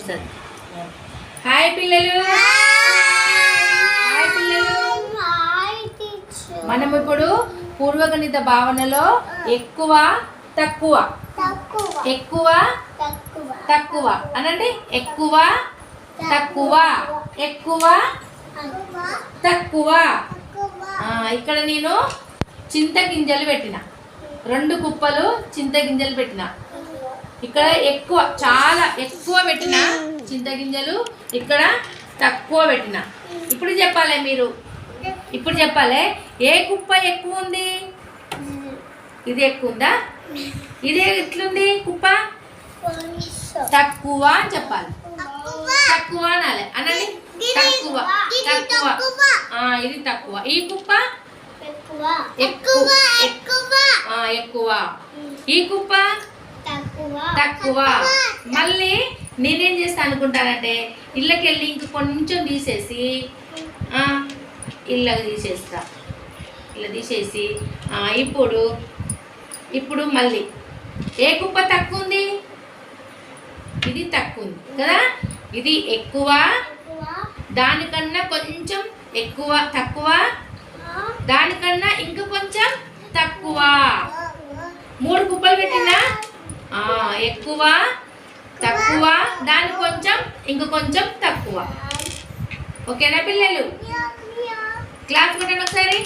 వస్తుంది. హాయ్ పిల్లలు, హాయ్ పిల్లలు. మనం ఇప్పుడు పూర్వగణిత భావనలో ఎక్కువ తక్కువ ఎక్కువ తక్కువ అనండి. ఎక్కువ తక్కువ ఎక్కువ తక్కువ. ఇక్కడ నేను చింతగింజలు పెట్టిన, 2 కుప్పలు చింతగింజలు పెట్టిన. ఇక్కడ ఎక్కువ, చాలా ఎక్కువ పెట్టిన చింతగింజలు, ఇక్కడ తక్కువ పెట్టిన. ఇప్పుడు చెప్పాలి మీరు, ఇప్పుడు చెప్పాలి ఏ కుప్ప ఎక్కువ ఉంది? ఇది ఎక్కువ ఉందా? ఇదే ఎట్లుంది కుప్ప? తక్కువ అని చెప్పాలి. తక్కువ అనాలి, అనాలి. తక్కువ తక్కువ. ఇది తక్కువ. ఈ కుప్ప ఎక్కువ ఎక్కువ. ఈ కుప్ప తక్కువ. మళ్ళీ నేనేం చేస్తా అనుకుంటానంటే ఇళ్ళకెళ్ళి ఇంక కొంచెం తీసేసి ఇళ్ళకి తీసేస్తా. ఇలా తీసేసి ఇప్పుడు మళ్ళీ ఏ కుప్ప తక్కువ ఉంది? ఇది తక్కువ ఉంది కదా. ఇది ఎక్కువ, దానికన్నా కొంచెం ఎక్కువ, తక్కువ, దానికన్నా ఇంక కొంచెం తక్కువ. 3 కుప్పలు పెట్టినా ఎక్కువ, తక్కువ, దాని కొంచెం, ఇంక కొంచెం తక్కువ. ఓకేనా పిల్లలు? క్లాస్ కొట్టండి ఒకసారి.